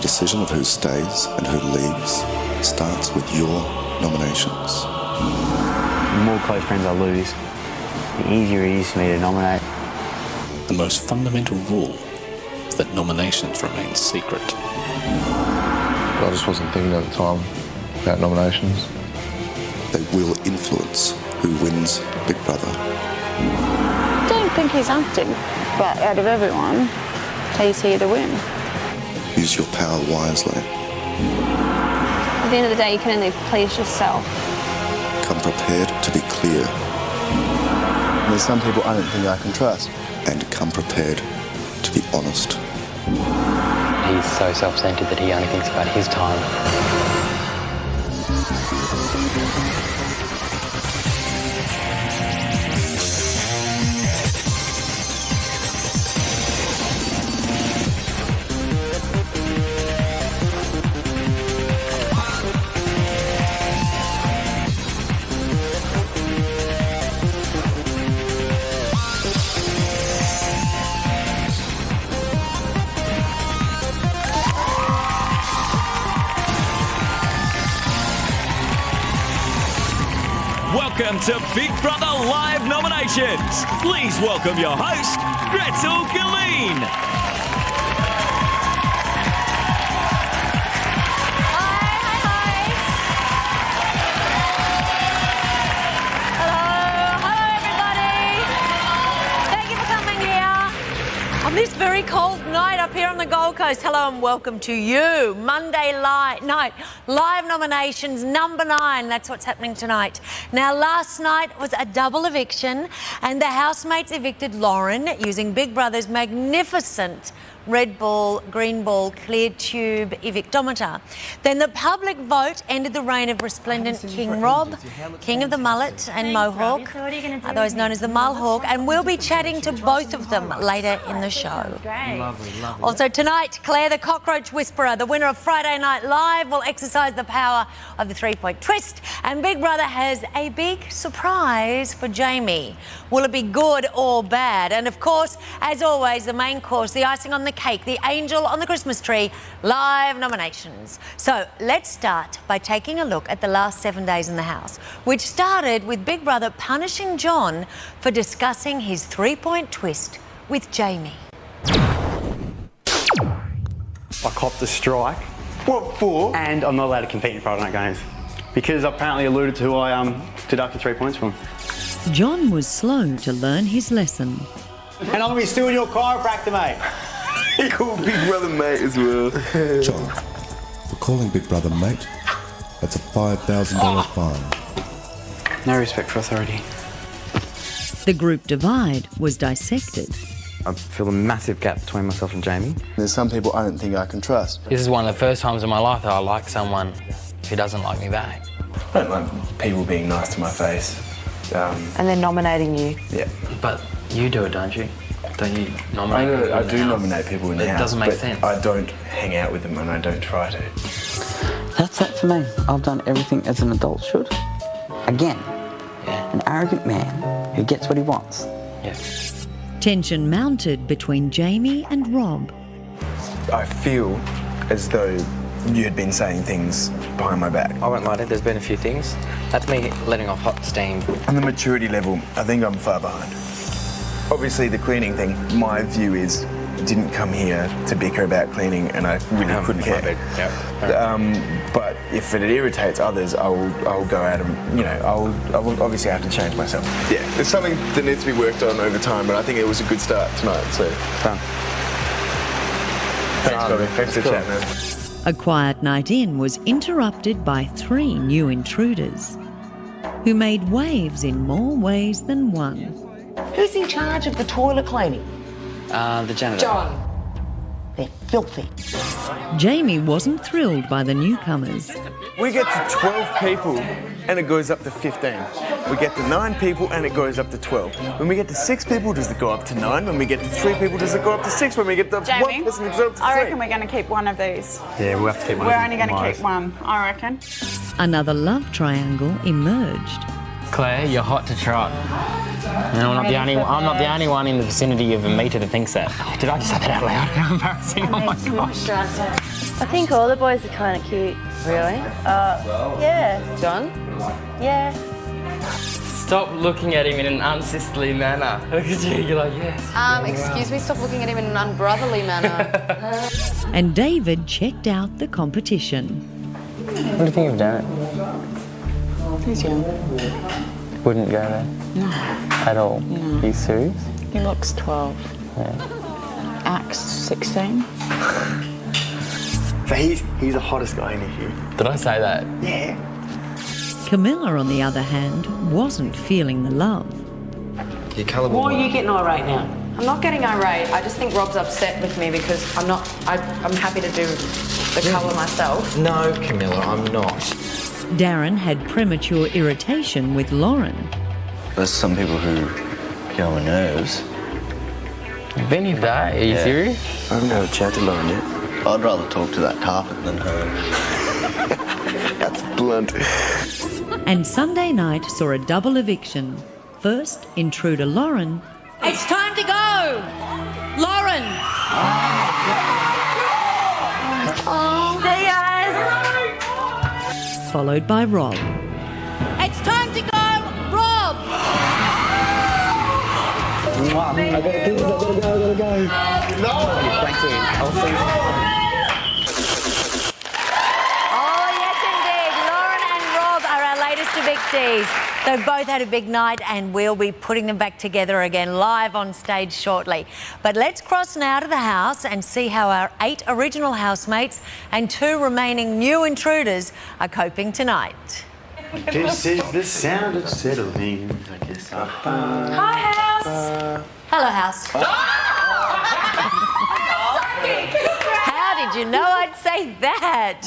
decision of who stays and who leaves starts with your nominations. The more close friends I lose, the easier it is for me to nominate. The most fundamental rule is that nominations remain secret. I just wasn't thinking at the time about nominations. They will influence who wins Big Brother. I don't think he's acting, but out of everyone, he's here to win. Use your power wisely. At the end of the day, you can only please yourself. Come prepared to be clear. There's some people I don't think I can trust. And come prepared to be honest. He's so self-centered that he only thinks about his time. Welcome to Big Brother Live Nominations. Please welcome your host, Gretel Killeen. On this very cold night up here on the Gold Coast, hello and welcome to you. Monday night, live nominations, number 9. That's what's happening tonight. Now, last night was a double eviction and the housemates evicted Lauren using Big Brother's magnificent red ball, green ball, clear tube evictometer. Then the public vote ended the reign of resplendent King Rob, king of the mullet and mohawk, otherwise known as the Mulhawk, and we'll be chatting to both of them later in the show. Lovely. Also tonight, Claire the Cockroach Whisperer, the winner of Friday Night Live, will exercise the power of the 3-point twist, and Big Brother has a big surprise for Jamie. Will it be good or bad? And of course, as always, the main course, the icing on the cake, the angel on the Christmas tree, live nominations. So let's start by taking a look at the last 7 days in the house, which started with Big Brother punishing John for discussing his 3-point twist with Jamie. I copped a strike. What for? And I'm not allowed to compete in Friday night games because I apparently alluded to who I deducted 3 points from. John was slow to learn his lesson. And I'm going to be suing your chiropractor, mate. He called Big Brother mate as well. John, for calling Big Brother mate, that's a $5,000 fine. No respect for authority. The group divide was dissected. I feel a massive gap between myself and Jamie. There's some people I don't think I can trust. This is one of the first times in my life that I like someone who doesn't like me back. I don't like people being nice to my face. And then nominating you. Yeah. But you do it, don't you? Don't you nominate people? I do nominate people in the house. It doesn't make sense. I don't hang out with them and I don't try to. That's it for me. I've done everything as an adult should. Again, an arrogant man who gets what he wants. Yes. Tension mounted between Jamie and Rob. I feel as though you had been saying things behind my back. I won't lie to you, there's been a few things. That's me letting off hot steam. On the maturity level, I think I'm far behind. Obviously, the cleaning thing, my view is, didn't come here to bicker about cleaning, and I really couldn't care. But if it irritates others, I will go out and, I will obviously have to change myself. Yeah, it's something that needs to be worked on over time, but I think it was a good start tonight, so done. Thanks, Bobby. Thanks for the chat, man. A quiet night in was interrupted by 3 new intruders who made waves in more ways than one. Who's in charge of the toilet cleaning? The janitor. John. They're filthy. Jamie wasn't thrilled by the newcomers. We get to 12 people and it goes up to 15. We get to 9 people and it goes up to 12. When we get to 6 people, does it go up to 9? When we get to 3 people, does it go up to 6? When we get to 1 person, it goes up to 3. I reckon we're going to keep one of these. Yeah, we'll have to keep one. We're only going to keep one, I reckon. Another love triangle emerged. Claire, you're hot to trot. And I'm not the only one in the vicinity of a metre that thinks that. Oh, did I just say that out loud? How embarrassing. Oh my gosh. I think all the boys are kind of cute. Really? Yeah. John? Yeah. Stop looking at him in an unsisterly manner. Look at you, you're like, yes. Excuse me, stop looking at him in an unbrotherly manner. And David checked out the competition. What do you think of Darren? He's young. Wouldn't go there? No. At all? No. Are you serious? He looks 12. Yeah. Acts 16. So he's the hottest guy in here. Did I say that? Yeah. Camilla, on the other hand, wasn't feeling the love. Your colour. Why are you getting irate now? I'm not getting irate. I just think Rob's upset with me because I'm happy to do the colour myself. No, Camilla, I'm not. Darren had premature irritation with Lauren. There's some people who get on my nerves. Benny, that? Are you serious? I haven't had a chat to Lauren yet. I'd rather talk to that carpet than her. That's blunt. And Sunday night saw a double eviction. First, intruder Lauren. It's time to go! Lauren! See you guys. Followed by Rob. It's time to go, Rob! I gotta go. No! Thank you. I'll see you. Oh, yes, indeed. Lauren and Rob are our latest evictees. They've both had a big night and we'll be putting them back together again live on stage shortly. But let's cross now to the house and see how our 8 original housemates and 2 remaining new intruders are coping tonight. This is the sound of settling, I guess. Hi, house. Hello, house. How did you know I'd say that?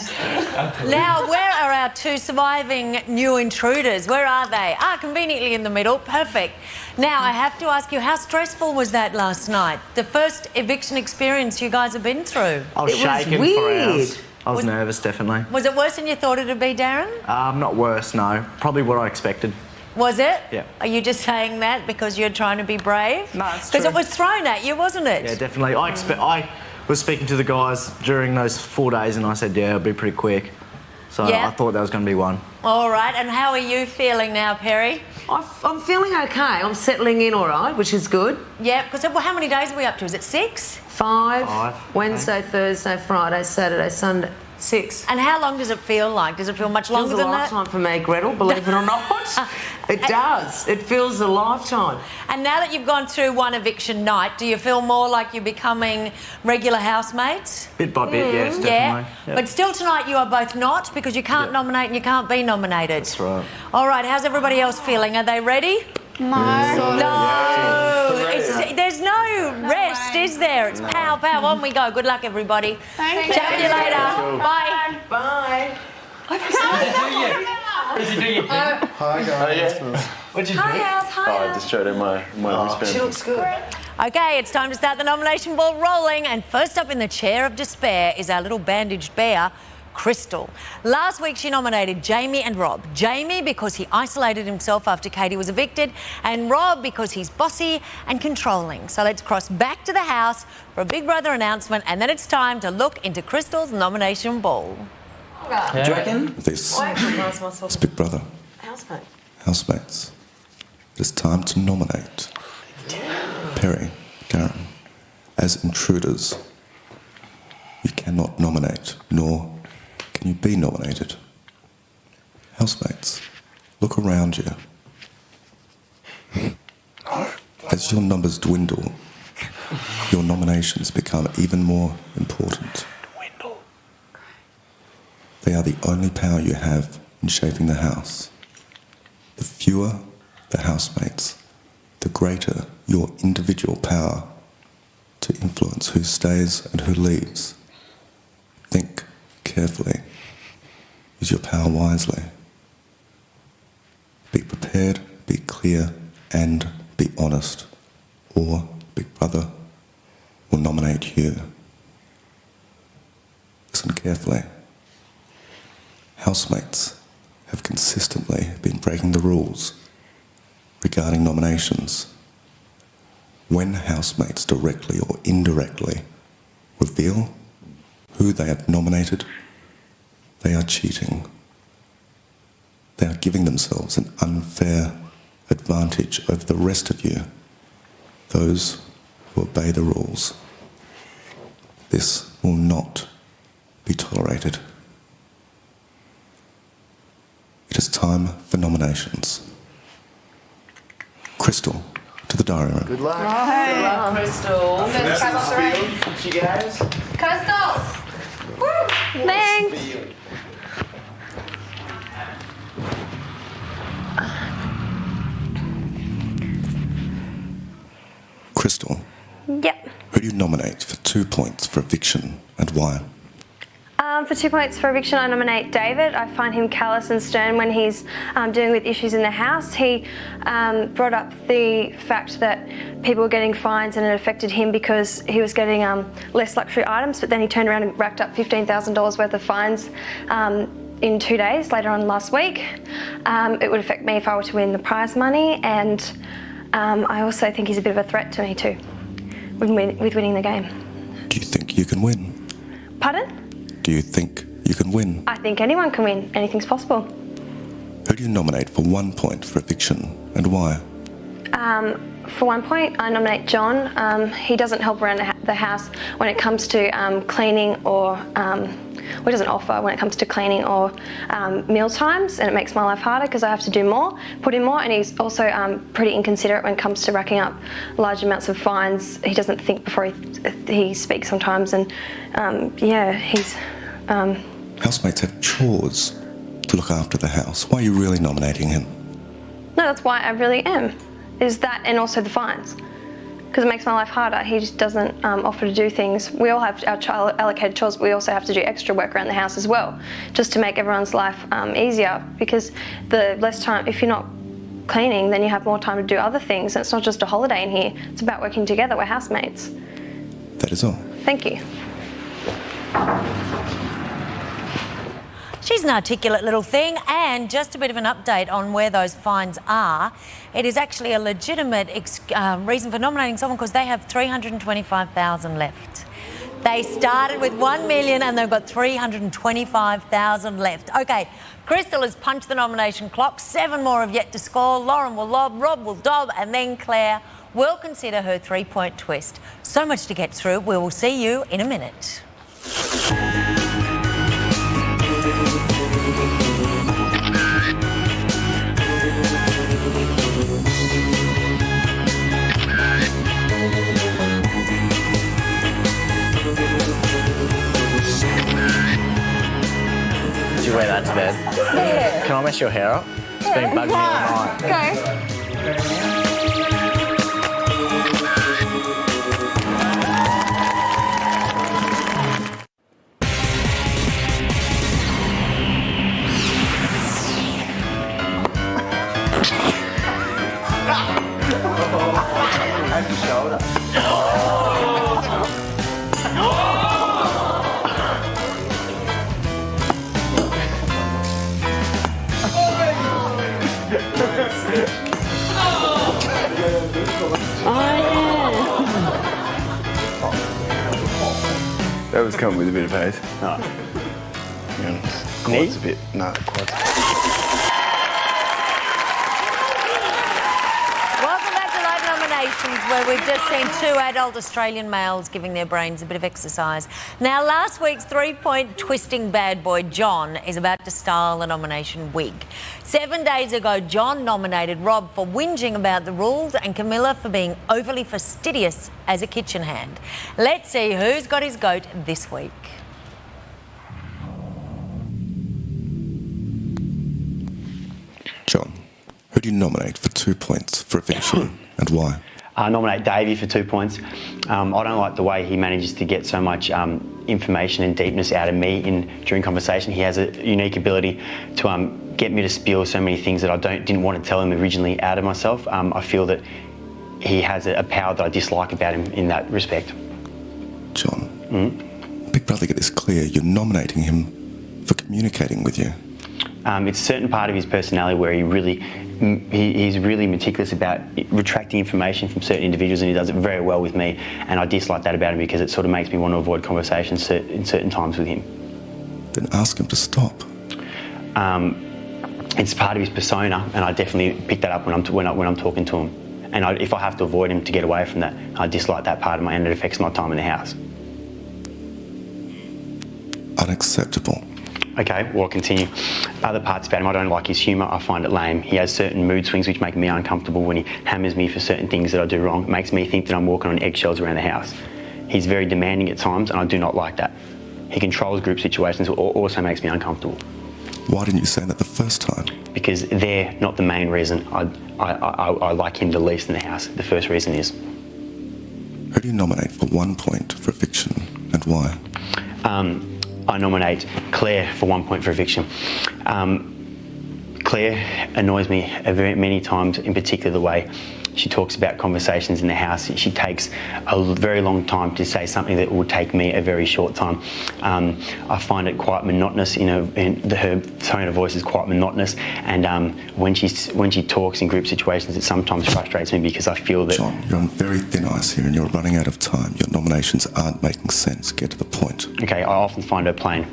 Now, where are our 2 surviving new intruders? Where are they? Conveniently in the middle. Perfect. Now, I have to ask you, how stressful was that last night? The first eviction experience you guys have been through? I was shaking for hours. I was nervous, definitely. Was it worse than you thought it would be, Darren? Not worse, no. Probably what I expected. Was it? Yeah. Are you just saying that because you're trying to be brave? No, it's because true. it was thrown at you, wasn't it? Yeah, definitely. I was speaking to the guys during those 4 days and I said, yeah, it'll be pretty quick. So Yeah. I thought that was going to be one. All right, and how are you feeling now, Perry? I'm feeling okay. I'm settling in all right, which is good. Yeah, because how many days are we up to? Is it 6? 5. 5. Wednesday, Thursday, Friday, Saturday, Sunday. 6. And how long does it feel like? Does it feel much longer Feels a than that? lifetime for me, Gretel, believe it or not. It does. It feels a lifetime. And now that you've gone through one eviction night, do you feel more like you're becoming regular housemates? Bit by bit, yes, definitely. Yeah, Yep. but still tonight you are both not because you can't nominate and you can't be nominated. That's right. All right, how's everybody else feeling? Are they ready? No. There's no rest, is there? It's pow, pow, on we go. Good luck, everybody. Thank you. Chat with you later. Bye. Bye. Hi, guys. What'd you Hi, house. Hi, I house. just showed her my wristband. She looks good. Okay, it's time to start the nomination ball rolling. And first up in the chair of despair is our little bandaged bear, Crystal. Last week she nominated Jamie and Rob. Jamie because he isolated himself after Katie was evicted, and Rob because he's bossy and controlling. So let's cross back to the house for a Big Brother announcement, and then it's time to look into Crystal's nomination ball. Do you reckon? This is Big Brother. Housemate. Housemates, it is time to nominate Perry, Darren, as intruders. You cannot nominate, nor can you be nominated. Housemates, look around you. As your numbers dwindle, your nominations become even more important. They are the only power you have in shaping the house. The fewer the housemates, the greater your individual power to influence who stays and who leaves. Think carefully. Use your power wisely. Be prepared, be clear, and be honest, or Big Brother will nominate you. Listen carefully. Housemates have consistently been breaking the rules regarding nominations. When housemates directly or indirectly reveal who they have nominated, they are cheating. They are giving themselves an unfair advantage over the rest of you, those who obey the rules. This will not be tolerated. It is time for nominations. Crystal, to the diary room. Good luck. Good luck, Crystal. First time off the rain. She goes. Crystal! Woo! Thanks. Crystal, Yep. who do you nominate for 2 points for eviction and why? For 2 points for eviction, I nominate David. I find him callous and stern when he's dealing with issues in the house. He brought up the fact that people were getting fines and it affected him because he was getting less luxury items, but then he turned around and racked up $15,000 worth of fines in 2 days later on last week. It would affect me if I were to win the prize money, and I also think he's a bit of a threat to me too with winning the game. Do you think you can win? Pardon? Do you think you can win? I think anyone can win. Anything's possible. Who do you nominate for 1 point for eviction and why? For 1 point, I nominate John. He doesn't help around the house when it comes to cleaning or he doesn't offer when it comes to cleaning or meal times, and it makes my life harder because I have to do more, put in more, and he's also pretty inconsiderate when it comes to racking up large amounts of fines. He doesn't think before he speaks sometimes, and he's... Housemates have chores to look after the house. Why are you really nominating him? No, that's why I really am. Is that, and also the fines. Because it makes my life harder. He just doesn't offer to do things. We all have our child allocated chores, but we also have to do extra work around the house as well, just to make everyone's life easier. Because the less time, if you're not cleaning, then you have more time to do other things. And it's not just a holiday in here. It's about working together. We're housemates. That is all. Thank you. She's an articulate little thing, and just a bit of an update on where those fines are. It is actually a legitimate reason for nominating someone because they have $325,000 left. They started with $1 million and they've got $325,000 left. Okay, Crystal has punched the nomination clock. 7 more have yet to score. Lauren will lob, Rob will dob, and then Claire will consider her 3-point twist. So much to get through. We will see you in a minute. Did you wear that to bed? Yeah. Can I mess your hair up? It's been bugging me all night. Okay. That's the shoulder. That was coming with a bit of pace. No. Quads a bit. No, quads. Welcome back to Live Nominations, where we've just seen 2 adult Australian males giving their brains a bit of exercise. Now, last week's 3-point twisting bad boy, John, is about to style the nomination wig. 7 days ago, John nominated Rob for whinging about the rules and Camilla for being overly fastidious as a kitchen hand. Let's see who's got his goat this week. John, who do you nominate for 2 points for eviction and why? I nominate Davey for 2 points. I don't like the way he manages to get so much information and deepness out of me during conversation. He has a unique ability to get me to spill so many things that I didn't want to tell him originally out of myself. I feel that he has a power that I dislike about him in that respect. John, Big Brother, get this clear. You're nominating him for communicating with you. It's a certain part of his personality where he's really meticulous about retracting information from certain individuals, and he does it very well with me, and I dislike that about him because it sort of makes me want to avoid conversations in certain times with him. Then ask him to stop. It's part of his persona, and I definitely pick that up when I'm talking to him. And if I have to avoid him to get away from that, I dislike that part of my, and it affects my time in the house. Unacceptable. Okay, well, I'll continue. Other parts about him, I don't like his humour, I find it lame. He has certain mood swings which make me uncomfortable when he hammers me for certain things that I do wrong. It makes me think that I'm walking on eggshells around the house. He's very demanding at times, and I do not like that. He controls group situations, also makes me uncomfortable. Why didn't you say that the first time? Because they're not the main reason I like him the least in the house. The first reason is. Who do you nominate for 1 point for eviction, and why? I nominate Claire for 1 point for eviction. Claire annoys me many times, in particular the way she talks about conversations in the house. She takes a very long time to say something that would take me a very short time. I find it quite monotonous. Her tone of voice is quite monotonous, and when she talks in group situations, it sometimes frustrates me because I feel that. John, you're on very thin ice here, and you're running out of time. Your nominations aren't making sense. Get to the point. Okay, I often find her plain.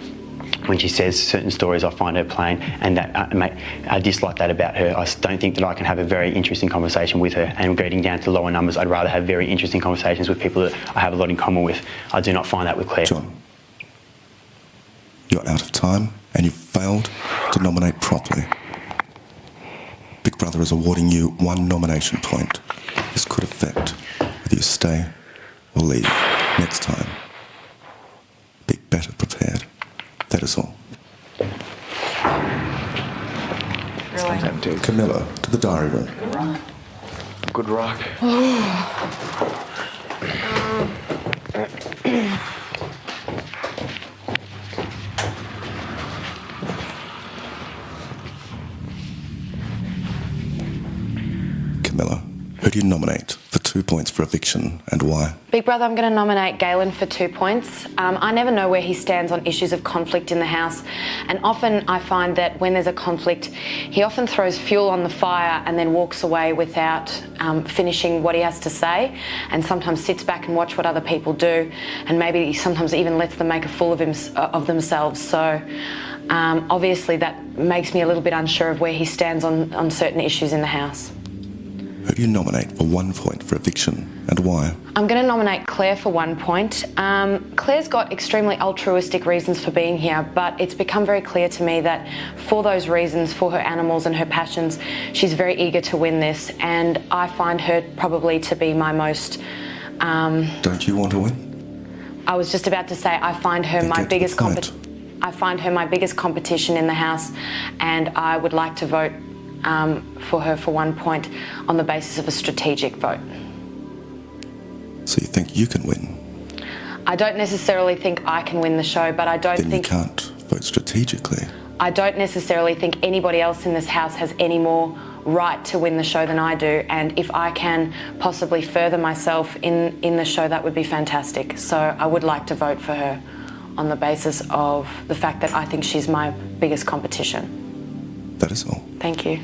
When she says certain stories, I find her plain, and that I dislike that about her. I don't think that I can have a very interesting conversation with her, and getting down to lower numbers, I'd rather have very interesting conversations with people that I have a lot in common with. I do not find that with Claire. John, you're out of time, and you've failed to nominate properly. Big Brother is awarding you 1 nomination point. This could affect whether you stay or leave next time. Be better prepared. That is all. Really? Camilla, to the diary room. Good rock. Camilla, who do you nominate for 2 points for eviction, and why? Big Brother, I'm going to nominate Galen for 2 points. I never know where he stands on issues of conflict in the house, and often I find that when there's a conflict, he often throws fuel on the fire and then walks away without finishing what he has to say, and sometimes sits back and watch what other people do, and maybe sometimes even lets them make a fool of themselves. So obviously that makes me a little bit unsure of where he stands on certain issues in the house. Who do you nominate for 1 point for eviction, and why? I'm going to nominate Claire for 1 point. Claire's got extremely altruistic reasons for being here, but it's become very clear to me that for those reasons, for her animals and her passions, she's very eager to win this, and I find her probably to be my most... Don't you want to win? I was just about to say I find her my biggest competition in the house, and I would like to vote for her for 1 point on the basis of a strategic vote. So you think you can win? I don't necessarily think I can win the show, but I don't then think... you can't vote strategically. I don't necessarily think anybody else in this house has any more right to win the show than I do, and if I can possibly further myself in the show, that would be fantastic. So I would like to vote for her on the basis of the fact that I think she's my biggest competition. That is all. Thank you.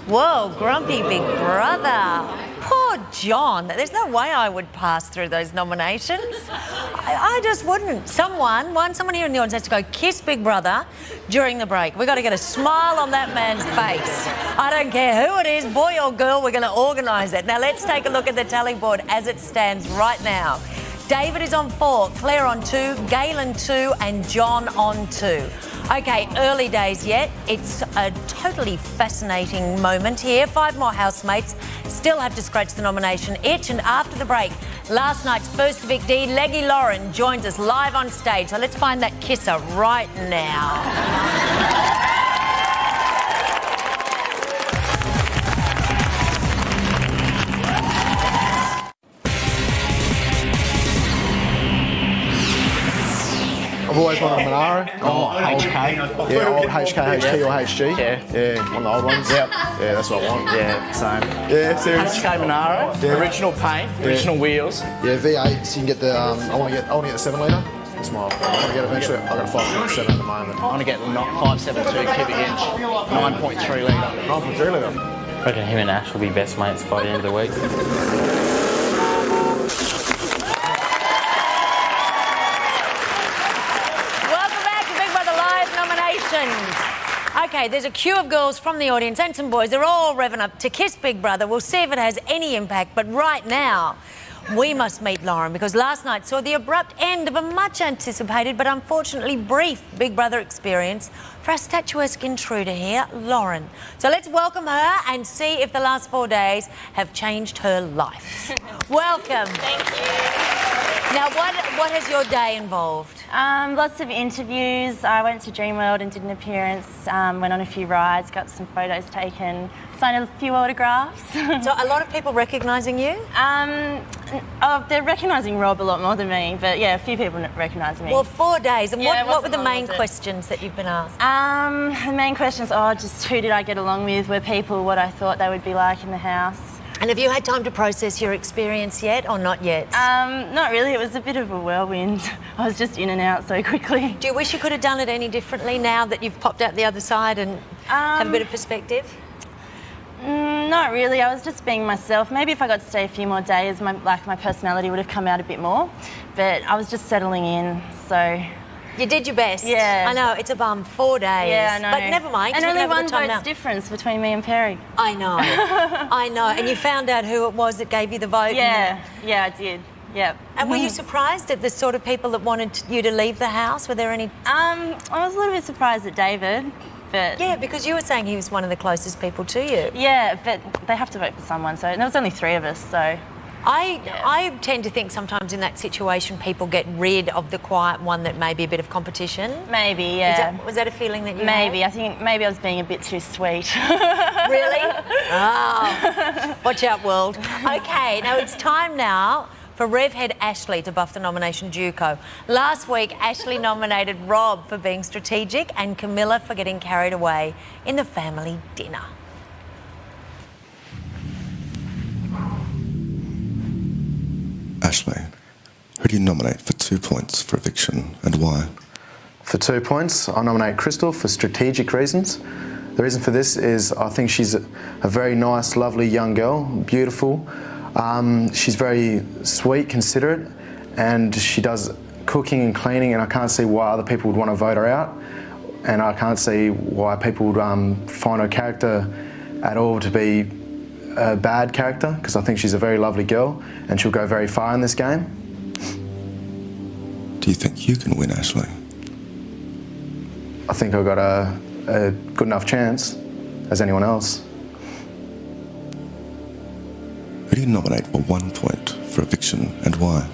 Whoa, grumpy Big Brother. Poor John. There's no way I would pass through those nominations. I just wouldn't. Someone here in the audience has to go kiss Big Brother during the break. We've got to get a smile on that man's face. I don't care who it is, boy or girl, we're going to organise it. Now let's take a look at the tally board as it stands right now. David is on 4, Claire on 2, Galen 2 and John on 2. Okay, early days yet. It's a totally fascinating moment here. 5 more housemates still have to scratch the nomination itch, and after the break, last night's first evictee, Leggy Lauren, joins us live on stage. So let's find that kisser right now. I've always wanted a Monaro. HK. Yeah, old HK, HT or HG. Yeah. One of the old ones. Yep. Yeah, that's what I want. Yeah, same. Yeah, serious. HK Monaro, original paint, original wheels. Yeah, V8, so you can get the, I want to get the 7 litre. It's my. I want to get eventually. I got a 5.7 at the moment. I want to get 5.72 cubic inch, 9.3 litre. 9.3 litre. I reckon him and Ash will be best mates by the end of the week. Welcome back to Big Brother Live nominations. Okay, there's a queue of girls from the audience and some boys. They're all revving up to kiss Big Brother. We'll see if it has any impact. But right now, we must meet Lauren because last night saw the abrupt end of a much anticipated but unfortunately brief Big Brother experience for our statuesque intruder here, Lauren. So let's welcome her and see if the last 4 days have changed her life. Welcome. Thank you. Now, what has your day involved? Lots of interviews. I went to Dreamworld and did an appearance, went on a few rides, got some photos taken, signed a few autographs. So a lot of people recognising you? They're recognising Rob a lot more than me, but yeah, a few people recognise me. Well, 4 days. And Yeah, what were the wasn't long, main was it? questions that you've been asked? The main questions are just who did I get along with, were people what I thought they would be like in the house. And have you had time to process your experience yet or not yet? Not really, it was a bit of a whirlwind. I was just in and out so quickly. Do you wish you could have done it any differently now that you've popped out the other side and have a bit of perspective? Not really, I was just being myself. Maybe if I got to stay a few more days, my personality would have come out a bit more. But I was just settling in, so... You did your best. Yeah. I know, it's a bum, 4 days. Yeah, I know. But never mind. And you can only have a one good time vote's now. difference between me and Perry. I know. I know. And you found out who it was that gave you the vote? Yeah, yeah, I did. Yeah. And were you surprised at the sort of people that wanted you to leave the house? Were there any... I was a little bit surprised at David, but... Yeah, because you were saying he was one of the closest people to you. Yeah, but they have to vote for someone, so there was only 3 of us, so... I tend to think sometimes in that situation people get rid of the quiet one that may be a bit of competition. Maybe, yeah. Was that a feeling that you Maybe. had? I think maybe I was being a bit too sweet. Really? Oh, watch out, world. Okay, now it's time now for Rev Head Ashley to buff the nomination duco. Last week, Ashley nominated Rob for being strategic and Camilla for getting carried away in the family dinner. Ashley, who do you nominate for 2 points for eviction and why? For 2 points, I nominate Crystal for strategic reasons. The reason for this is I think she's a very nice, lovely young girl, beautiful. She's very sweet, considerate, and she does cooking and cleaning, and I can't see why other people would want to vote her out. And I can't see why people would find her character at all to be a bad character, because I think she's a very lovely girl and she'll go very far in this game. Do you think you can win, Ashley? I think I've got a good enough chance as anyone else. Who do you nominate for 1 point for eviction and why?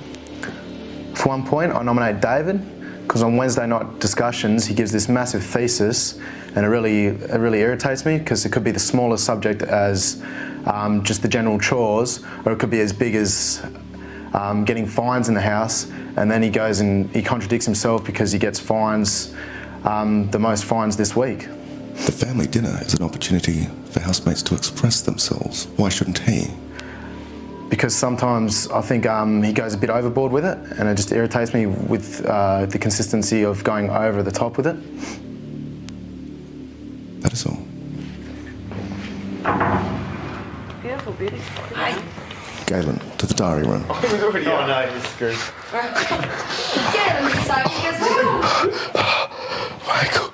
For 1 point, I nominate David, because on Wednesday night discussions he gives this massive thesis, and it really irritates me, because it could be the smallest subject as just the general chores, or it could be as big as getting fines in the house, and then he goes and he contradicts himself because he gets fines, the most fines this week. The family dinner is an opportunity for housemates to express themselves. Why shouldn't he? Because sometimes I think he goes a bit overboard with it, and it just irritates me with the consistency of going over the top with it. That is all. Beautiful, beautiful. Galen, to the diary room. Oh no, you're screwed. Galen, so he goes, Michael.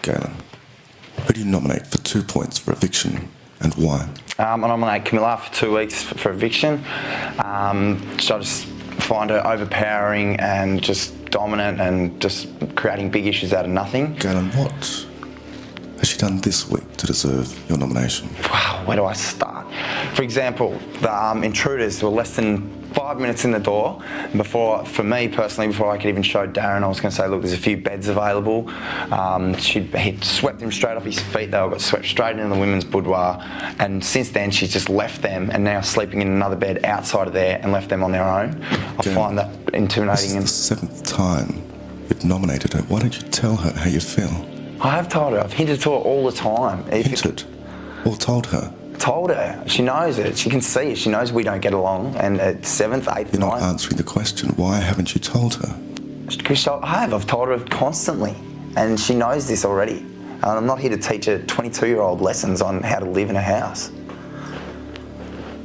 Galen, who do you nominate for 2 points for eviction and why? I nominate Camilla for 2 weeks for eviction. So I just find her overpowering and just dominant and just creating big issues out of nothing. Galen, what has she done this week to deserve your nomination? Wow, where do I start? For example, the intruders were less than 5 minutes in the door. Before, for me personally, before I could even show Darren, I was going to say, look, there's a few beds available. He'd swept him straight off his feet. They all got swept straight into the women's boudoir. And since then, she's just left them and now sleeping in another bed outside of there and left them on their own. I find that intimidating. This is the 7th time you've nominated her. Why don't you tell her how you feel? I have told her. I've hinted to her all the time. Hinted? Or told her? Told her. She knows it. She can see it. She knows we don't get along. And at 7th, 8th, You're 9th... not answering the question. Why haven't you told her? Because I have. I've told her constantly. And she knows this already. And I'm not here to teach a 22-year-old lessons on how to live in a house.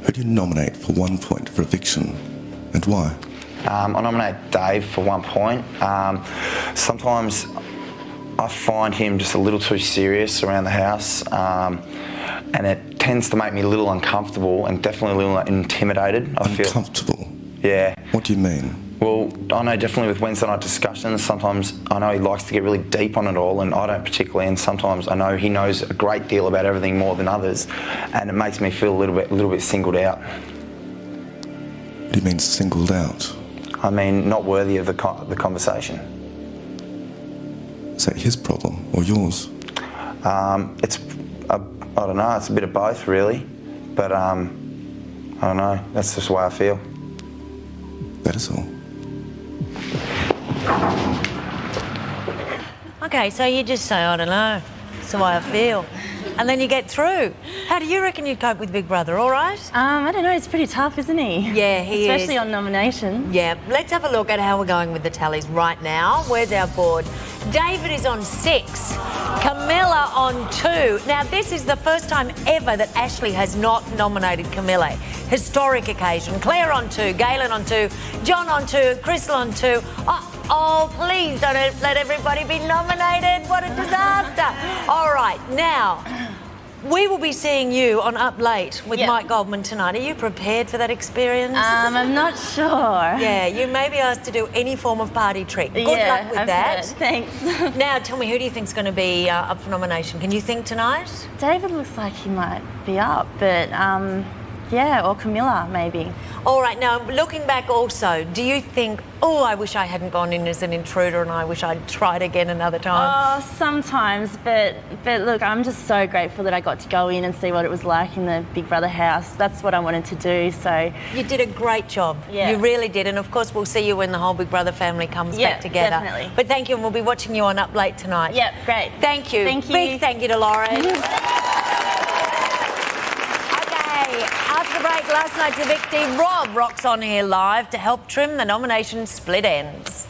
Who do you nominate for 1 point for eviction, and why? I nominate Dave for 1 point. Sometimes I find him just a little too serious around the house, and it tends to make me a little uncomfortable and definitely a little intimidated. I feel uncomfortable? Yeah. What do you mean? Well, I know definitely with Wednesday night discussions, sometimes I know he likes to get really deep on it all, and I don't particularly, and sometimes I know he knows a great deal about everything more than others, and it makes me feel a little bit singled out. What do you mean singled out? I mean, not worthy of the conversation. Is that his problem or yours? I don't know, it's a bit of both really, but I don't know, that's just the way I feel. That is all. Okay, so you just say, I don't know, it's the way I feel. And then you get through. How do you reckon you'd cope with Big Brother, all right? I don't know, he's pretty tough, isn't he? Yeah, he is. Especially on nominations. Yeah, let's have a look at how we're going with the tallies right now. Where's our board? David is on 6, Camilla on 2. Now, this is the first time ever that Ashley has not nominated Camilla. Historic occasion. Claire on 2, Galen on 2, John on 2, Crystal on 2. Oh, please don't let everybody be nominated. What a disaster. All right, now, we will be seeing you on Up Late with Mike Goldman tonight. Are you prepared for that experience? I'm not sure. Yeah, you may be asked to do any form of party trick. Good luck with that. Thanks. Now, tell me, who do you think's going to be up for nomination? Can you think tonight? David looks like he might be up, but yeah, or Camilla maybe. All right, now looking back also, do you think, oh, I wish I hadn't gone in as an intruder and I wish I'd tried again another time? Oh, sometimes, but look, I'm just so grateful that I got to go in and see what it was like in the Big Brother house. That's what I wanted to do, so... You did a great job. Yeah. You really did, and of course we'll see you when the whole Big Brother family comes back together. Definitely. But thank you, and we'll be watching you on Up Late tonight. Yep, great. Thank you. Thank you. Big thank you to Lauren. After the break, last night's evictee, Rob rocks on here live to help trim the nomination split ends.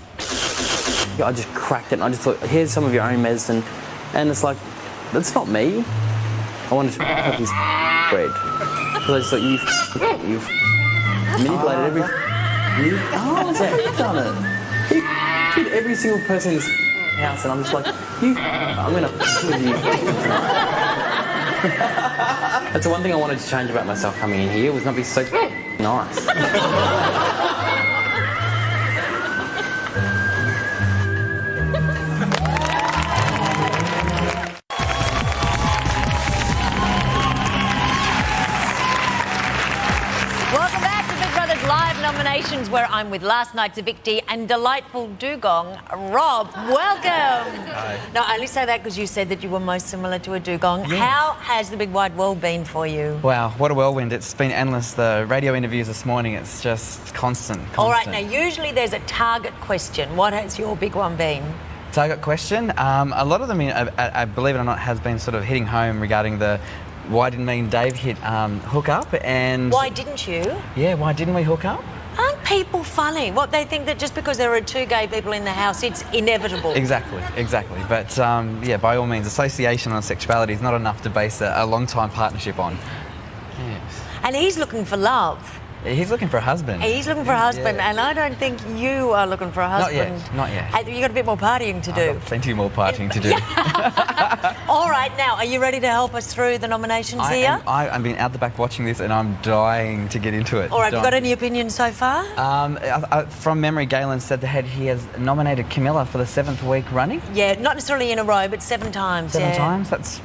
I just cracked it and I just thought, here's some of your own medicine. And it's like, that's not me. I wanted to have this bread. Because I just thought, you've manipulated every... You've done it. You did every single person in this house and I'm just like, I'm going to with you. That's the one thing I wanted to change about myself coming in here, was not be so nice. Welcome back to Big Brother's live nominations, where I'm with last night's evictee and delightful dugong, Rob. Welcome. Hi. No, I only say that because you said that you were most similar to a dugong. Yeah. How has the big wide world been for you? Wow, what a whirlwind. It's been endless. The radio interviews this morning, it's just constant. All right, now usually there's a target question. What has your big one been? Target question. A lot of them, I believe it or not, has been sort of hitting home regarding the why didn't me and Dave hit hook up, and... Why didn't you? Yeah, why didn't we hook up? Aren't people funny? What, they think that just because there are 2 gay people in the house, it's inevitable? Exactly. But yeah, by all means, association on sexuality is not enough to base a long-time partnership on. Yes. And he's looking for love. He's looking for a husband. He's looking for a husband, and I don't think you are looking for a husband. Not yet. You've got a bit more partying to do. I've got plenty more partying to do. All right, now, are you ready to help us through the nominations here? I've been out the back watching this and I'm dying to get into it. All right, have you got any opinions so far? From memory, Galen said that he has nominated Camilla for the 7th week running. Yeah, not necessarily in a row, but 7 times. 7 times? That's...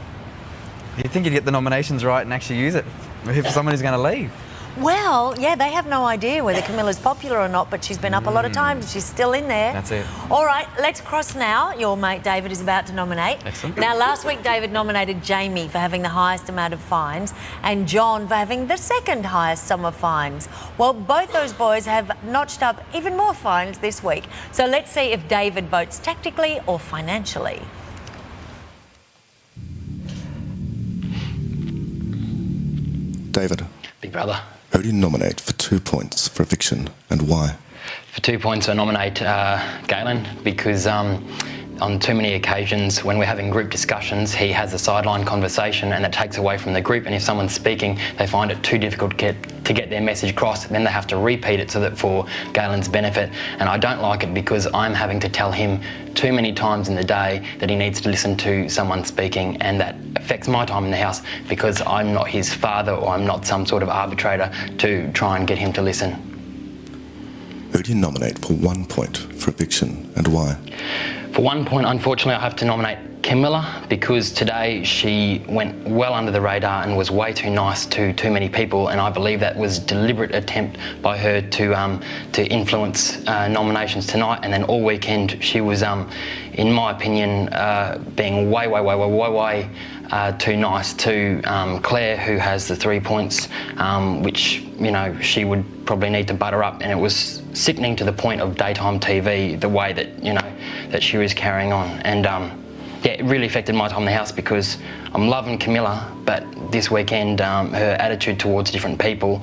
You'd think you'd get the nominations right and actually use it for someone who's going to leave. Well, yeah, they have no idea whether Camilla's popular or not, but she's been up a lot of times. She's still in there. That's it. All right, let's cross now. Your mate David is about to nominate. Excellent. Now, last week, David nominated Jamie for having the highest amount of fines and John for having the 2nd highest sum of fines. Well, both those boys have notched up even more fines this week. So let's see if David votes tactically or financially. David. Big Brother. Who do you nominate for 2 points for eviction and why? For 2 points, I nominate Galen because on too many occasions when we're having group discussions, he has a sideline conversation and that takes away from the group, and if someone's speaking, they find it too difficult to get their message across, then they have to repeat it so that for Galen's benefit. And I don't like it because I'm having to tell him too many times in the day that he needs to listen to someone speaking, and that affects my time in the house because I'm not his father or I'm not some sort of arbitrator to try and get him to listen. Who do you nominate for 1 point for eviction and why? For 1 point, unfortunately, I have to nominate Camilla because today she went well under the radar and was way too nice to too many people, and I believe that was a deliberate attempt by her to influence nominations tonight. And then all weekend she was, in my opinion, being way too nice to Claire, who has the 3 points, which, you know, she would probably need to butter up, and it was sickening to the point of daytime TV, the way that, you know, that she was carrying on. And yeah, it really affected my time in the house because I'm loving Camilla, but this weekend her attitude towards different people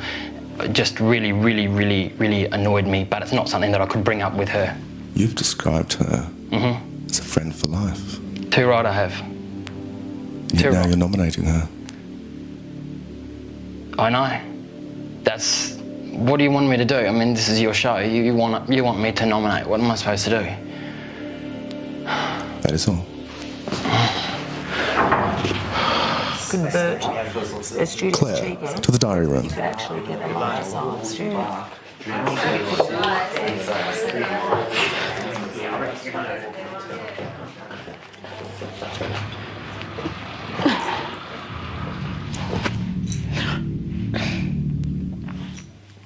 just really annoyed me, but it's not something that I could bring up with her. You've described her as a friend for life. Too right I have. Yet now you're nominating her. I know. That's... What do you want me to do? I mean, this is your show. You want me to nominate. What am I supposed to do? That is all. Convert a student's Claire, cheeky. to the diary room. You could actually get them on the student.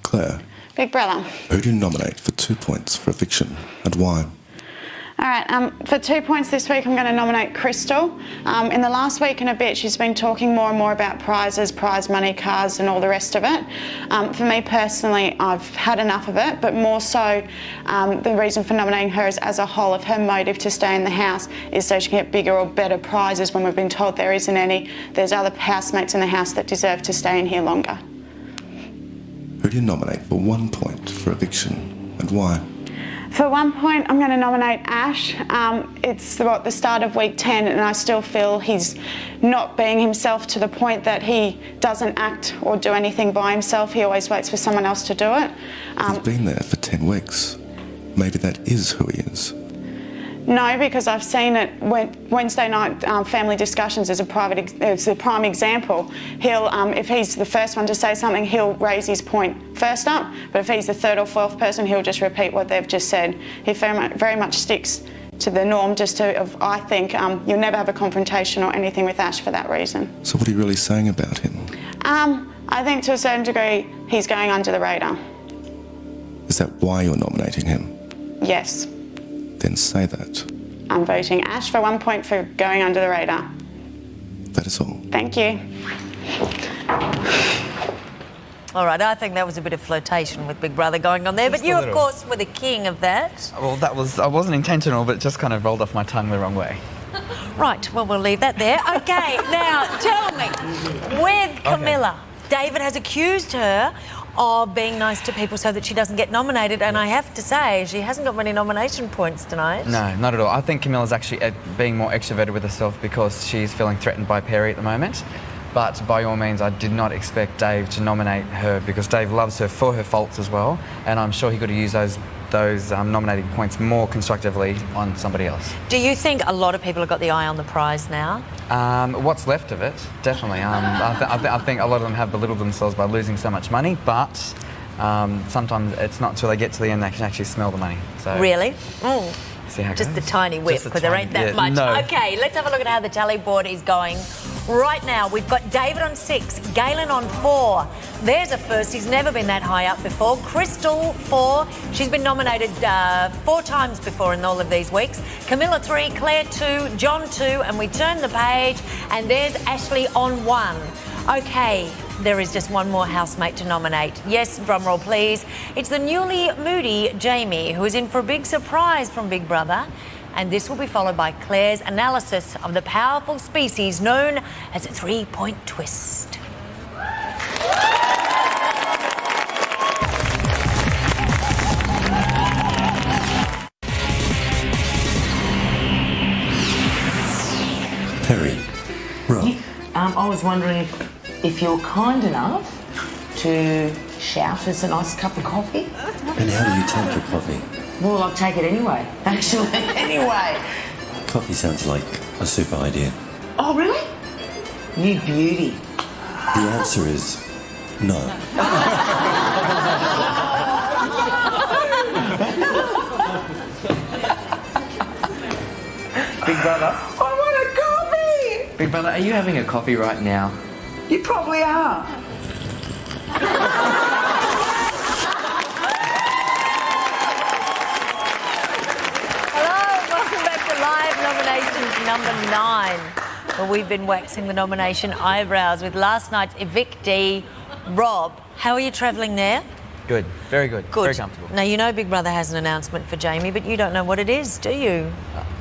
Claire, Big Brother. who do you nominate for 2 points for eviction and why? All right, for 2 points this week, I'm going to nominate Crystal. In the last week and a bit, she's been talking more and more about prizes, prize money, cars and all the rest of it. For me personally, I've had enough of it, but more so the reason for nominating her is as a whole of her motive to stay in the house is so she can get bigger or better prizes when we've been told there isn't any. There's other housemates in the house that deserve to stay in here longer. Who do you nominate for 1 point for eviction and why? For 1 point, I'm going to nominate Ash. It's the start of week 10 and I still feel he's not being himself to the point that he doesn't act or do anything by himself. He always waits for someone else to do it. He's been there for 10 weeks. Maybe that is who he is. No, because I've seen it. Wednesday night family discussions is a prime example. He'll, if he's the first one to say something, he'll raise his point first up. But if he's the third or fourth person, he'll just repeat what they've just said. He very much sticks to the norm. I think you'll never have a confrontation or anything with Ash for that reason. So what are you really saying about him? I think to a certain degree he's going under the radar. Is that why you're nominating him? Yes. Then say that. I'm voting Ash for 1 point for going under the radar. That is all. Thank you. All right, I think that was a bit of flirtation with Big Brother going on there, but you, of course, were the king of that. Well, I wasn't intentional, but it just kind of rolled off my tongue the wrong way. Right, well, we'll leave that there. Okay, now, tell me, with Camilla, David has accused her of being nice to people so that she doesn't get nominated, and I have to say, she hasn't got many nomination points tonight. No, not at all. I think Camilla's actually being more extroverted with herself because she's feeling threatened by Perry at the moment. But by all means, I did not expect Dave to nominate her because Dave loves her for her faults as well, and I'm sure he could have used those nominating points more constructively on somebody else. Do you think a lot of people have got the eye on the prize now? What's left of it, definitely. I think a lot of them have belittled themselves by losing so much money, but sometimes it's not until they get to the end they can actually smell the money. So really? See how it just goes. the tiny whip, because there ain't that much. No. Okay, let's have a look at how the tally board is going. Right now, we've got David on 6, Galen on 4. There's a first. He's never been that high up before. Crystal, 4. She's been nominated 4 times before in all of these weeks. Camilla, 3. Claire, 2. John, 2. And we turn the page, and there's Ashley on 1. Okay, there is just one more housemate to nominate. Yes, drumroll please. It's the newly moody Jamie, who is in for a big surprise from Big Brother. And this will be followed by Claire's analysis of the powerful species known as a 3-point twist. Kerry. Right. I was wondering if you're kind enough to shout us a nice cup of coffee. And how do you take your coffee? Well, I'll take it anyway, actually. Anyway. Coffee sounds like a super idea. Oh, really? You beauty. The answer is no. Big brother? I want a coffee! Big brother, are you having a coffee right now? You probably are. Welcome back to Live Nominations number 9, where we've been waxing the nomination eyebrows with last night's evictee, Rob. How are you travelling there? Good, very good, Good. very comfortable. Now, you know Big Brother has an announcement for Jamie, but you don't know what it is, do you?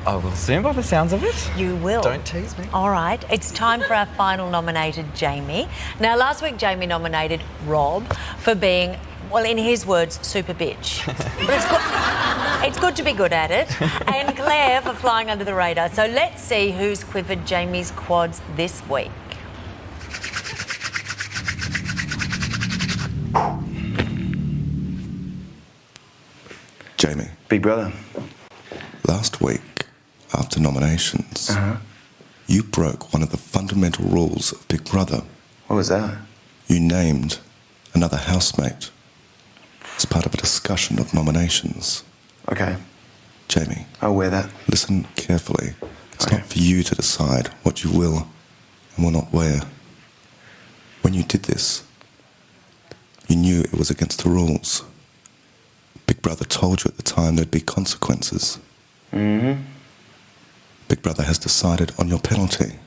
I will soon by the sounds of it. You will. Don't tease me. All right, it's time for our final nominated, Jamie. Now, last week, Jamie nominated Rob for being, well, in his words, super bitch. But it's good to be good at it. And Claire for flying under the radar. So let's see who's quivered Jamie's quads this week. Jamie. Big brother. Last week, after nominations, you broke one of the fundamental rules of Big Brother. What was that? You named another housemate as part of a discussion of nominations. Okay. Jamie. I'll wear that. Listen carefully. It's not for you to decide what you will and will not wear. When you did this, you knew it was against the rules. Big Brother told you at the time there'd be consequences. Mm-hmm. Big Brother has decided on your penalty.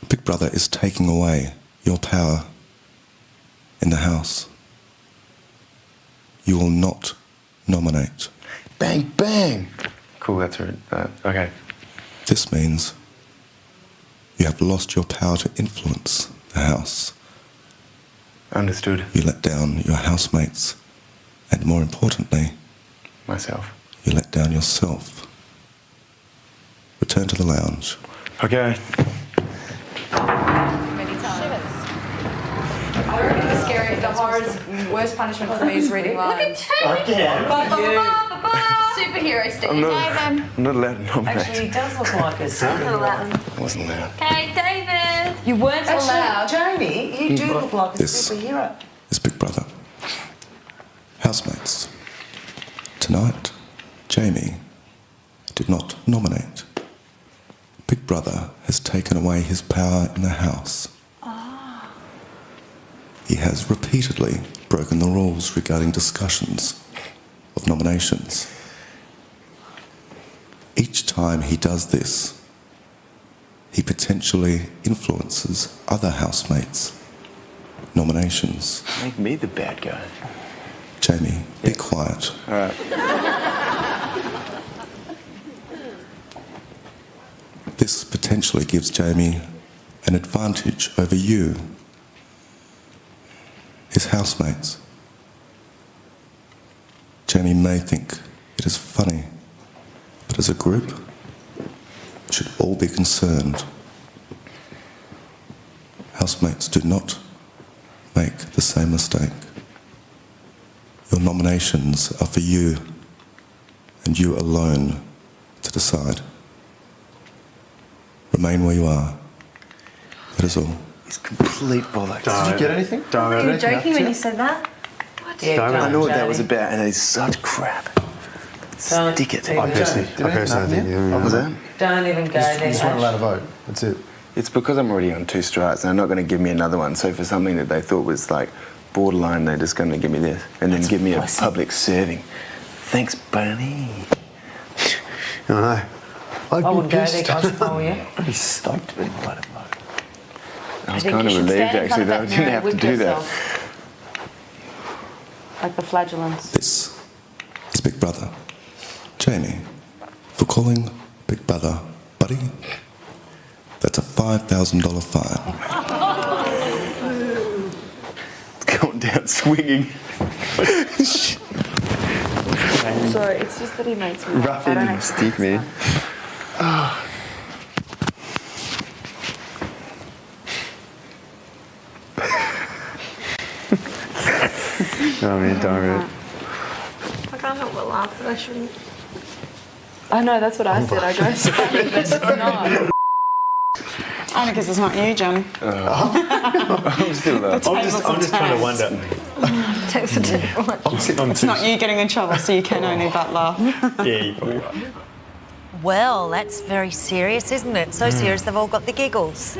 Big Brother is taking away your power in the house. You will not nominate. Bang, bang! Cool, that's right. Okay. This means you have lost your power to influence the house. Understood. You let down your housemates, and more importantly, myself. You let down yourself. Return to the lounge. Okay. I reckon the scary, the horror's worst punishment for me is reading lines. Look at Superhero stick. I'm not allowed to nominate. Actually, he does look like a superhero. I wasn't allowed. Okay, David. You weren't Actually, allowed. Jamie, you do look like a This superhero. is Big Brother. Housemates. Tonight, Jamie did not nominate. Big Brother has taken away his power in the house. He has repeatedly broken the rules regarding discussions of nominations. Each time he does this, he potentially influences other housemates' nominations. Make me the bad guy. Jamie, be quiet. All right. This potentially gives Jamie an advantage over you, his housemates. Jamie may think it is funny, but as a group, we should all be concerned. Housemates do not make the same mistake. Your nominations are for you, and you alone to decide. Remain where you are. That is all. It's complete bollocks. Did you get anything? Were you joking when you said that? What? Yeah, I know what that Jamie. was about, and it's such crap. Don't Stick it. even- I personally think. What was that? Don't even go You there. just weren't allowed to Ash. vote. That's it. It's because I'm already on 2 strikes, and they're not going to give me another one. So for something that they thought was like borderline, they're just going to give me this, and then give me a public serving. Thanks, Barney. I know. I wouldn't go there, guys, if I were you. I'd be stoked to be allowed to vote. I was think kind you of should relieved stand in actually front that I of didn't mirror have to with do that. yourself. Like the flagellants. This is Big Brother. Jamie, for calling Big Brother buddy, that's a $5,000 fine. It's going down swinging. Sorry, it's just that he makes me Rough laugh. I don't ending actually stick, man. No, man, don't read. I can't help but laugh, but I shouldn't. I know, that's what I said. I go, it's funny, but it's not. Only because it's not you, John. I'm still there. I'm just trying to wonder. Takes a different. I'm sitting on It's not you getting in trouble, so you can only but laugh. Yeah, you're probably right. Well, that's very serious, isn't it? So serious they've all got the giggles.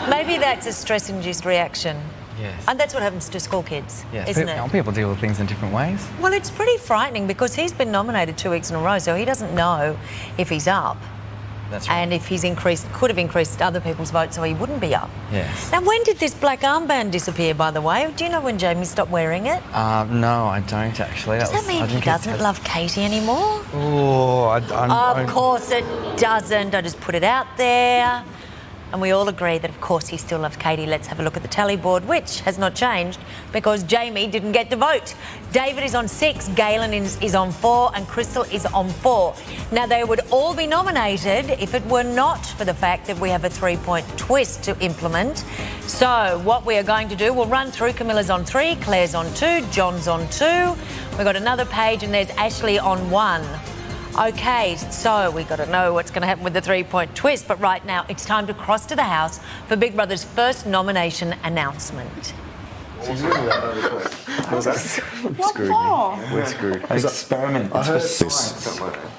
Maybe that's a stress-induced reaction. Yes. And that's what happens to school kids, isn't it? People deal with things in different ways. Well, it's pretty frightening because he's been nominated 2 weeks in a row, so he doesn't know if he's up. That's right. And if he's could have increased other people's votes so he wouldn't be up. Yes. Now, when did this black armband disappear, by the way? Do you know when Jamie stopped wearing it? No, I don't actually. Does that mean he doesn't love Katie anymore? Oh, Of course it doesn't. I just put it out there. And we all agree that, of course, he still loves Katie. Let's have a look at the tally board, which has not changed because Jamie didn't get to vote. David is on 6, Galen is on 4, and Crystal is on 4. Now, they would all be nominated if it were not for the fact that we have a 3-point twist to implement. So what we are going to do, we'll run through. Camilla's on 3, Claire's on 2, John's on 2. We've got another page, and there's Ashley on 1. OK, so we've got to know what's going to happen with the 3-point twist. But right now, it's time to cross to the house for Big Brother's first nomination announcement. What for? We're screwed. An experiment. This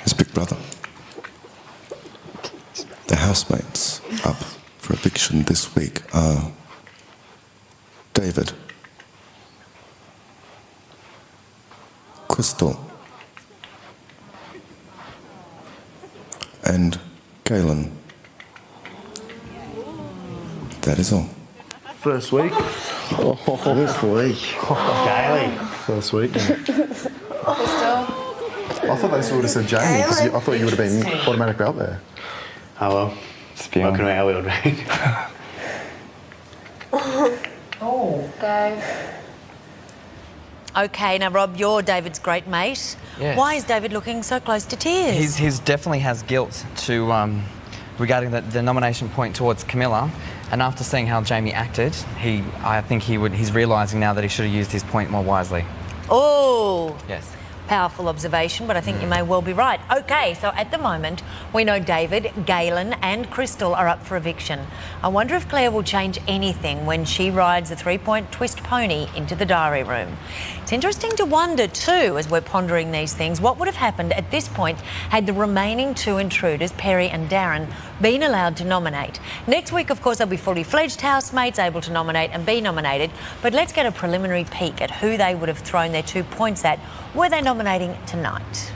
is Big Brother. The housemates up for eviction this week are David, Crystal, and Galen. That is all. First week. First week. Daily. First week. I thought they would have said Jamie because I thought you would have been automatically up there. Oh well. Welcome to our world, right? Oh, Dave. OK, now, Rob, you're David's great mate. Yes. Why is David looking so close to tears? He's definitely has guilt regarding the nomination point towards Camilla, and after seeing how Jamie acted, I think he's realising now that he should have used his point more wisely. Oh. Yes. Powerful observation, but I think you may well be right. OK, so at the moment, we know David, Galen and Crystal are up for eviction. I wonder if Claire will change anything when she rides a 3-point twist pony into the diary room. It's interesting to wonder too, as we're pondering these things, what would have happened at this point had the remaining 2 intruders, Perry and Darren, been allowed to nominate. Next week, of course, they'll be fully fledged housemates, able to nominate and be nominated. But let's get a preliminary peek at who they would have thrown their 2 points at were they nominating tonight.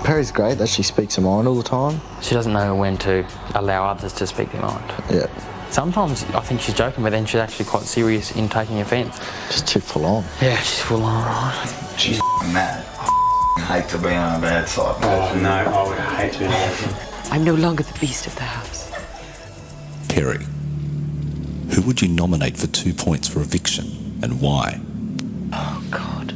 Perry's great that she speaks her mind all the time. She doesn't know when to allow others to speak their mind. Yeah. Sometimes I think she's joking, but then she's actually quite serious in taking offence. Just too full on. Yeah, she's full on, right? She's mad. I hate to be on her bad side. Oh no, I would hate to be on that. I'm no longer the beast of the house. Perry, who would you nominate for 2 points for eviction and why? Oh, God.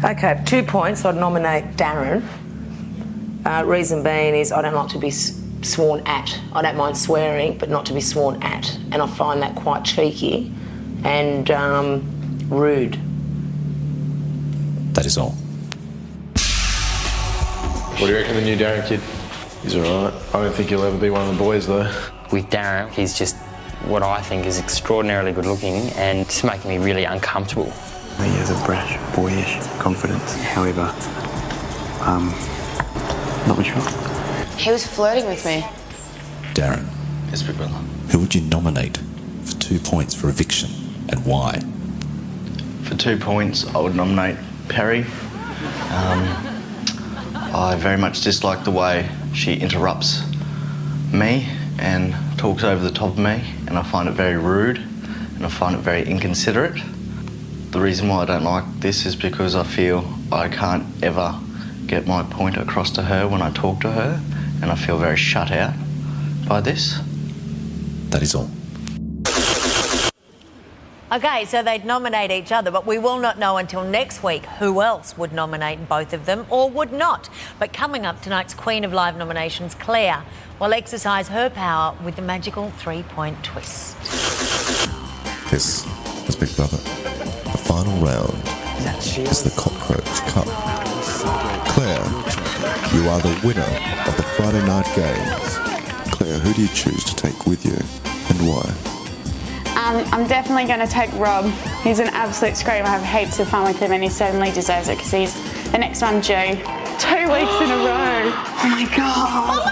Okay, 2 points. I'd nominate Darren. Reason being is I don't like to be sworn at. I don't mind swearing, but not to be sworn at. And I find that quite cheeky and rude. That is all. What do you reckon of the new Darren kid? He's alright. I don't think he'll ever be one of the boys though. With Darren, he's just what I think is extraordinarily good looking and it's making me really uncomfortable. He has a brash, boyish confidence. However, not mature. He was flirting with me. Darren, Yes, Big Brother. who would you nominate for 2 points for eviction and why? For 2 points, I would nominate Perry. I very much dislike the way she interrupts me and talks over the top of me, and I find it very rude and I find it very inconsiderate. The reason why I don't like this is because I feel I can't ever get my point across to her when I talk to her, and I feel very shut out by this. That is all. Okay, so they'd nominate each other, but we will not know until next week who else would nominate both of them or would not. But coming up, tonight's Queen of Live nominations, Claire, will exercise her power with the magical 3-point twist. This is Big Brother. The final round is the Cockroach Cup. Claire, you are the winner of the Friday night games. Claire, who do you choose to take with you and why? I'm definitely going to take Rob. He's an absolute screamer. I have heaps of fun with him and he certainly deserves it because he's the next one due. 2 weeks in a row. Oh my God.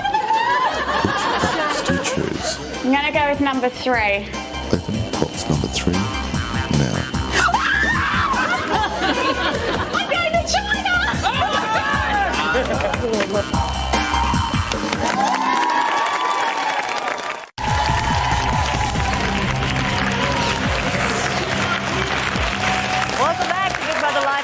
Which do you choose? I'm going to go with number 3. Open box number 3 now. I'm going to China!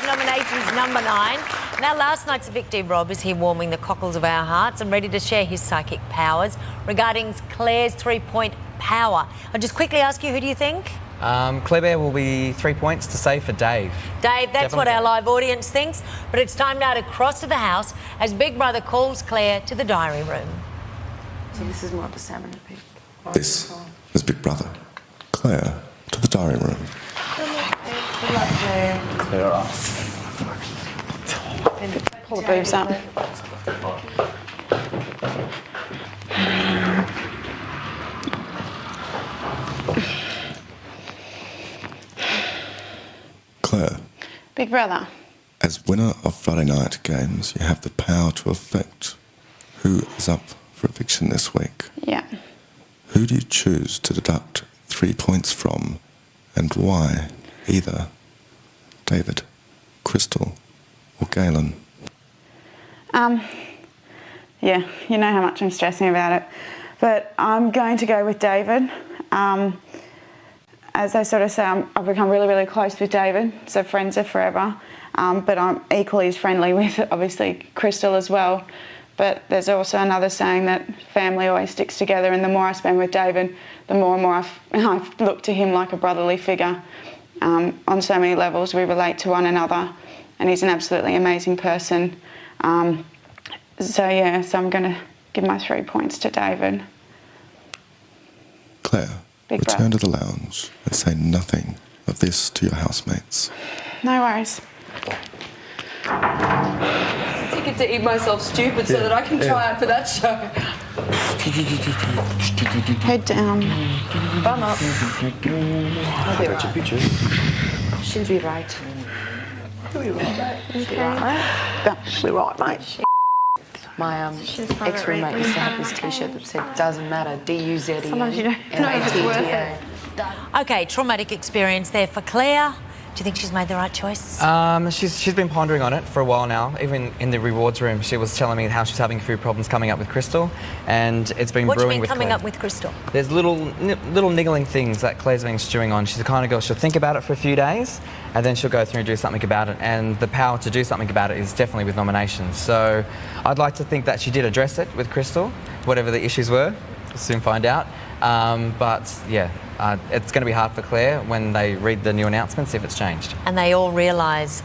Nominations number 9. Now, last night's evictee Rob is here warming the cockles of our hearts and ready to share his psychic powers regarding Claire's 3-point power. I'll just quickly ask you, who do you think? Claire Bear will be 3 points to save for Dave. Dave, that's what our live audience thinks. But it's time now to cross to the house as Big Brother calls Claire to the diary room. So this is more of a salmon pick. This is Big Brother. Claire, to the diary room. Good luck, Claire. Clear off. Pull the boobs up. Claire, Big Brother. as winner of Friday night games, you have the power to affect who is up for eviction this week. Yeah. Who do you choose to deduct 3 points from and why? Either David, Crystal or Galen? Yeah, you know how much I'm stressing about it. But I'm going to go with David. As I sort of say, I've become really, really close with David, so friends are forever. But I'm equally as friendly with, obviously, Crystal as well. But there's also another saying that family always sticks together, and the more I spend with David, the more and more I look to him like a brotherly figure. On so many levels, we relate to one another, and he's an absolutely amazing person. So I'm going to give my 3 points to David. Claire, return to the lounge and say nothing of this to your housemates. No worries. Ticket to eat myself stupid so that I can try out for that show. Head down. Bum up. I'll be right. She'll be right. She'll be right. She'll be right, mate. My ex-roommate used to have this T-shirt that said, "Doesn't matter, D-U-Z-E." Sometimes you don't know if it's worth it. Okay, traumatic experience there for Claire. Do you think she's made the right choice? She's been pondering on it for a while now. Even in the rewards room, she was telling me how she's having a few problems coming up with Crystal, and it's been What do you brewing mean with coming Claire. up with Crystal? There's little niggling things that Claire's been stewing on. She's the kind of girl, she'll think about it for a few days, and then she'll go through and do something about it. And the power to do something about it is definitely with nominations. So I'd like to think that she did address it with Crystal, whatever the issues were. We'll soon find out. But yeah, it's going to be hard for Claire when they read the new announcements if it's changed. And they all realise,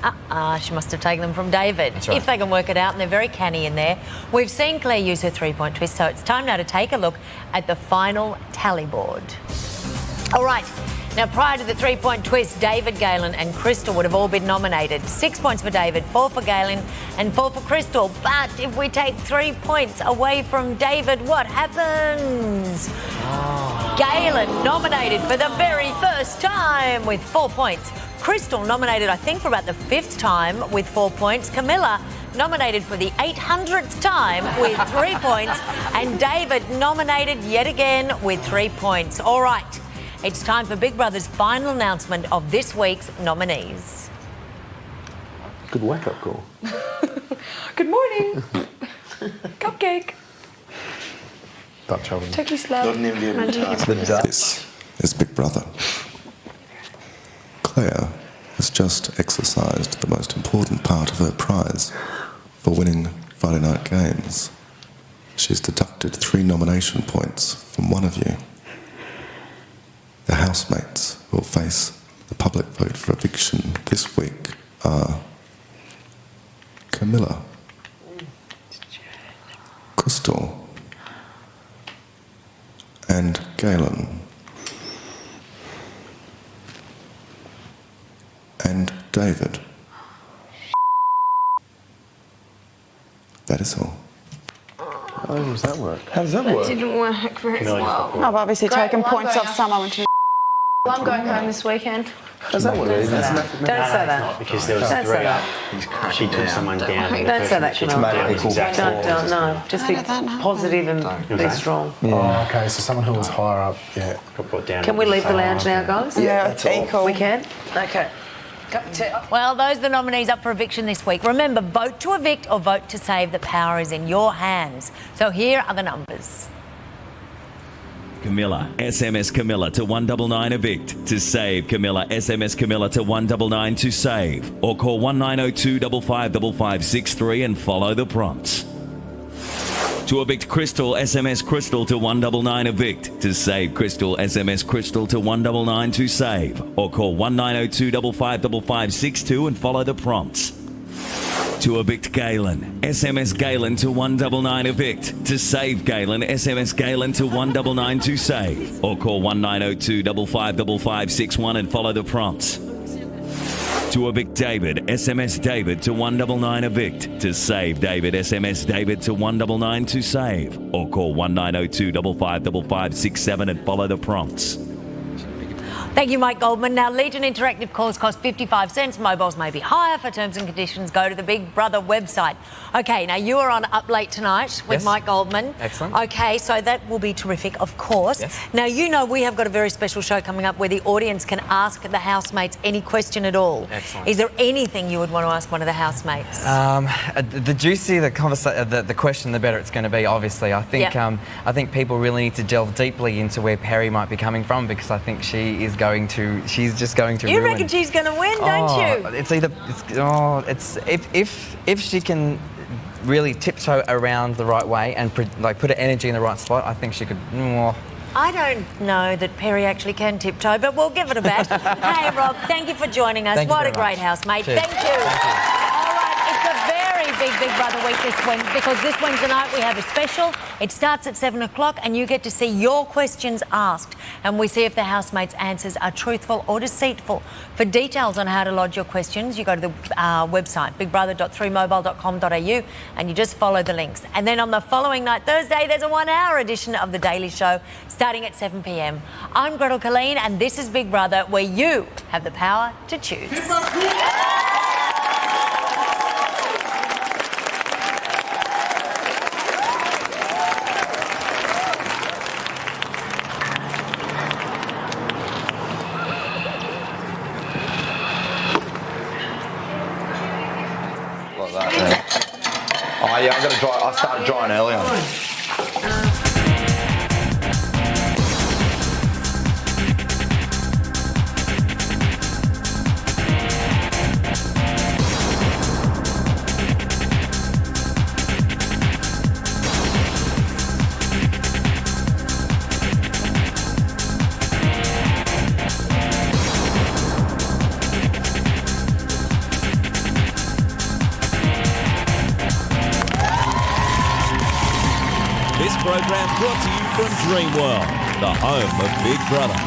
she must have taken them from David. That's right. If they can work it out, and they're very canny in there. We've seen Claire use her 3-point twist, so it's time now to take a look at the final tally board. All right. Now, prior to the 3-point twist, David, Galen and Crystal would have all been nominated. 6 points for David, 4 for Galen and 4 for Crystal. But if we take 3 points away from David, what happens? Galen nominated for the very first time with 4 points. Crystal nominated, I think, for about the 5th time with 4 points. Camilla nominated for the 800th time with 3 points. And David nominated yet again with 3 points. All right. It's time for Big Brother's final announcement of this week's nominees. Good wake-up call. Good morning. Cupcake. Dutch oven. Turkey slab. This is Big Brother. Claire has just exercised the most important part of her prize for winning Friday night games. She's deducted 3 nomination points from one of you. The housemates will face public vote for eviction this week are Camilla, Crystal, and Galen. And David. That is all. How does that work? How does that It didn't work very well. I've obviously Great, taken well, I'm points going off someone. I'm going home this weekend. Does that work? Don't say that. No, Don't say it's that. not, because there was Don't three say up. that. She took someone down. and the Don't say person that, she Camilla. took down was exactly Don't, no. Just be positive and be strong. Oh, okay, so someone who was higher up, yeah. got brought down. Can we leave the lounge now, guys? Yeah, that's equal. We can? Okay. Well, those are the nominees up for eviction this week. Remember, vote to evict or vote to save. The power is in your hands. So here are the numbers. Camilla, SMS Camilla to 199 evict. To save Camilla, SMS Camilla to 199 to save. Or call 1902 555563 and follow the prompts. To evict Crystal, SMS Crystal to 199 evict. To save Crystal, SMS Crystal to 199 to save. Or call 1902 555562 and follow the prompts. To evict Galen, SMS Galen to 199 evict. To save Galen, SMS Galen to 199 to save. Or call 1902 555561 and follow the prompts. To evict David, SMS David to 199 evict. To save David, SMS David to 199 to save. Or call 1902 555567 and follow the prompts. Thank you, Mike Goldman. Now, Legion Interactive calls cost 55 cents. Mobiles may be higher. For terms and conditions, go to the Big Brother website. Okay, now you are on Up Late tonight with Yes. Mike Goldman. Excellent. Okay, so that will be terrific, of course. Yes. Now, you know we have got a very special show coming up where the audience can ask the housemates any question at all. Excellent. Is there anything you would want to ask one of the housemates? The juicier the question, the better it's going to be. Obviously, I think Yep. I think people really need to delve deeply into where Perry might be coming from, because I think she's just going to. You ruin. reckon she's going to win, don't you? If she can really tiptoe around the right way and put her energy in the right spot, I think she could. I don't know that Perry actually can tiptoe, but we'll give it a bat. Hey, Rob, thank you for joining us. Thank you What a very great much. housemate. Cheers. Thank you. All right, it's a very big Brother week this Wednesday, because this Wednesday night we have a special. It starts at 7 o'clock and you get to see your questions asked, and we see if the housemates' answers are truthful or deceitful. For details on how to lodge your questions, you go to the website, bigbrother.3mobile.com.au, and you just follow the links. And then on the following night, Thursday, there's a 1-hour edition of The Daily Show starting at 7 p.m. I'm Gretel Killeen, and this is Big Brother, where you have the power to choose. Like that, yeah. Oh yeah, I started drying earlier. This program brought to you from Dreamworld, the home of Big Brother.